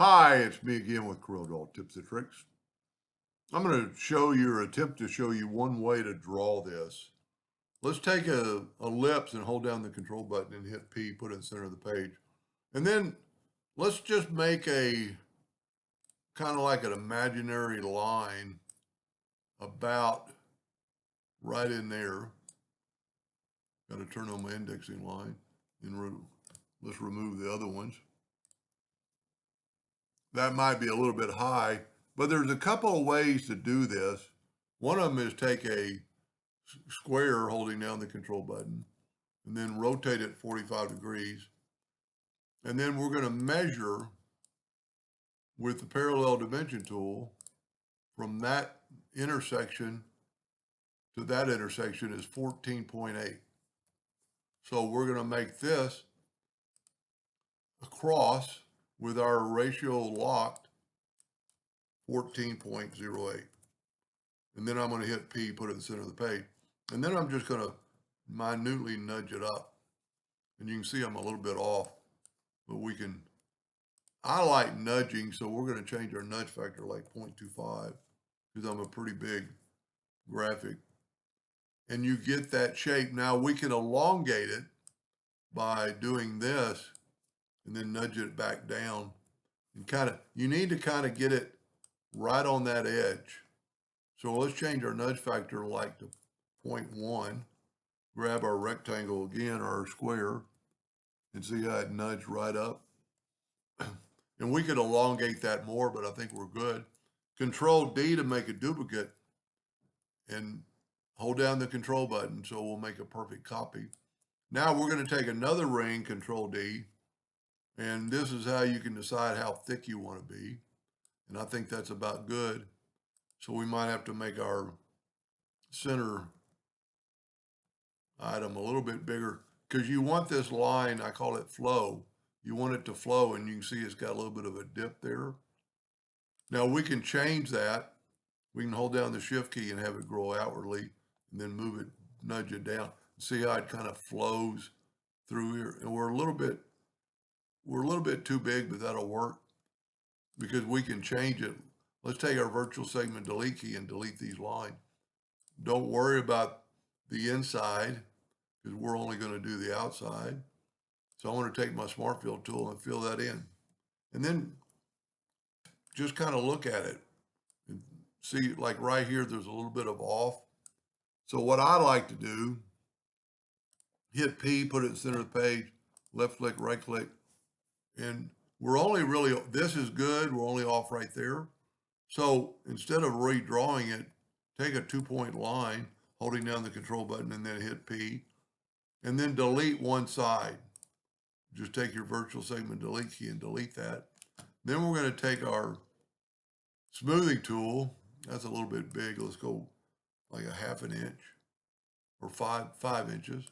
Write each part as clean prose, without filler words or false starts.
Hi, it's me again with Corel Tips and Tricks. I'm going to show you or attempt to show you one way to draw this. Let's take a ellipse and hold down the control button and hit P, put it in the center of the page. And then let's just make a kind of like an imaginary line about right in there. Got to turn on my indexing line and let's remove the other ones. That might be a little bit high, but there's a couple of ways to do this. One of them is take a square holding down the control button and then rotate it 45 degrees. And then we're going to measure with the parallel dimension tool from that intersection to that intersection is 14.8. So we're going to make this across with our ratio locked 14.08. And then I'm going to hit P, put it in the center of the page. And then I'm just going to minutely nudge it up. And you can see I'm a little bit off, but I like nudging, so we're going to change our nudge factor like 0.25 because I'm a pretty big graphic. And you get that shape. Now we can elongate it by doing this and then nudge it back down. And you need to kind of get it right on that edge. So let's change our nudge factor like to 0.1. Grab our rectangle again, or our square, and see how it nudged right up. And we could elongate that more, but I think we're good. Control D to make a duplicate and hold down the control button so we'll make a perfect copy. Now we're going to take another ring, Control D, and this is how you can decide how thick you want to be. And I think that's about good. So we might have to make our center item a little bit bigger because you want this line, I call it flow. You want it to flow, and you can see it's got a little bit of a dip there. Now we can change that. We can hold down the shift key and have it grow outwardly and then move it, nudge it down. See how it kind of flows through here. And we're a little bit too big, but that'll work because we can change it. Let's take our virtual segment delete key and delete these lines. Don't worry about the inside because we're only going to do the outside. So I want to take my smart fill tool and fill that in. And then just kind of look at it and see, like right here, there's a little bit of off. So what I like to do, hit P, put it in the center of the page, left click, right click, and we're only really, this is good, we're only off right there. So instead of redrawing it, take a 2-point line, holding down the control button and then hit P, and then delete one side. Just take your virtual segment delete key and delete that. Then we're going to take our smoothing tool. That's a little bit big. Let's go like a 1/2 inch or 5 inches.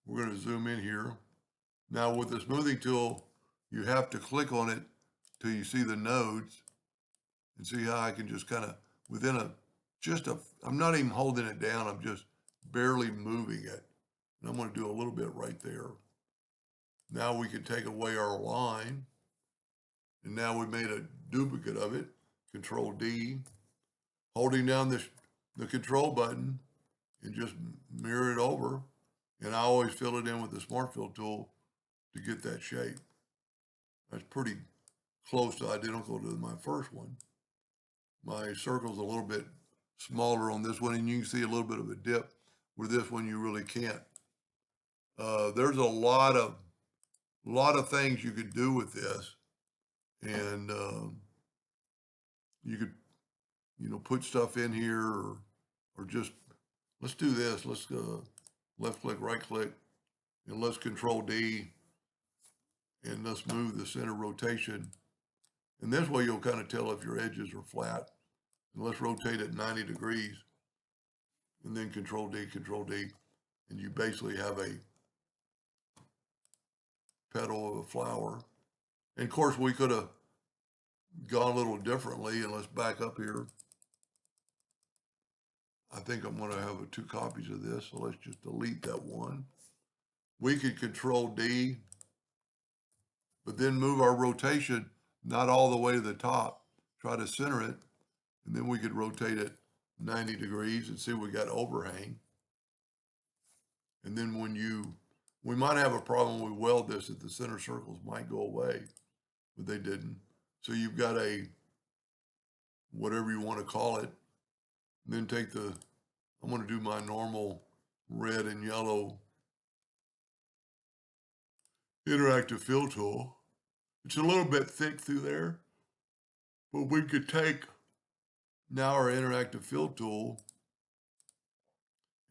We're going to zoom in here. Now with the smoothing tool, you have to click on it till you see the nodes and see how I can just kind of I'm not even holding it down. I'm just barely moving it. And I'm going to do a little bit right there. Now we can take away our line. And now we made a duplicate of it. Control D, holding down the control button and just mirror it over. And I always fill it in with the smart fill tool to get that shape. That's pretty close to identical to my first one. My circle's a little bit smaller on this one, and you can see a little bit of a dip. With this one, you really can't. There's a lot of things you could do with this, and you could, put stuff in here, or just let's do this. Let's left click, right click, and let's Control D, and let's move the center rotation. And this way, you'll kind of tell if your edges are flat. And let's rotate it 90 degrees, and then Control D, and you basically have a petal of a flower. And of course, we could have gone a little differently, and let's back up here. I think I'm going to have 2 copies of this, so let's just delete that one. We could Control D, but then move our rotation not all the way to the top. Try to center it, and then we could rotate it 90 degrees and see we got overhang. And then we might have a problem when we weld this that the center circles might go away, but they didn't. So you've got a, whatever you want to call it, and then take I'm going to do my normal red and yellow interactive fill tool. It's a little bit thick through there, but we could take now our interactive fill tool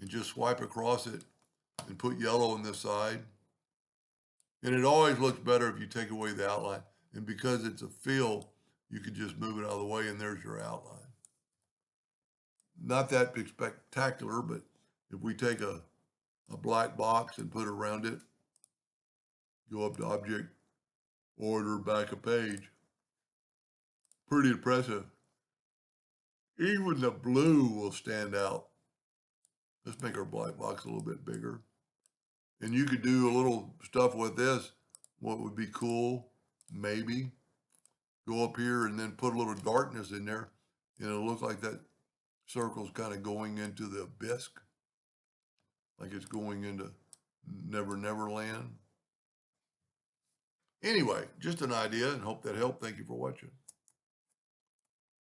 and just swipe across it and put yellow on this side. And it always looks better if you take away the outline. And because it's a fill, you can just move it out of the way and there's your outline. Not that spectacular, but if we take a black box and put it around it, go up to Object, Order, back a page. Pretty impressive. Even the blue will stand out. Let's make our black box a little bit bigger. And you could do a little stuff with this. What would be cool, maybe, go up here and then put a little darkness in there, and it'll look like that circle's kind of going into the abyss, like it's going into Never Never Land. Anyway, just an idea, and hope that helped. Thank you for watching.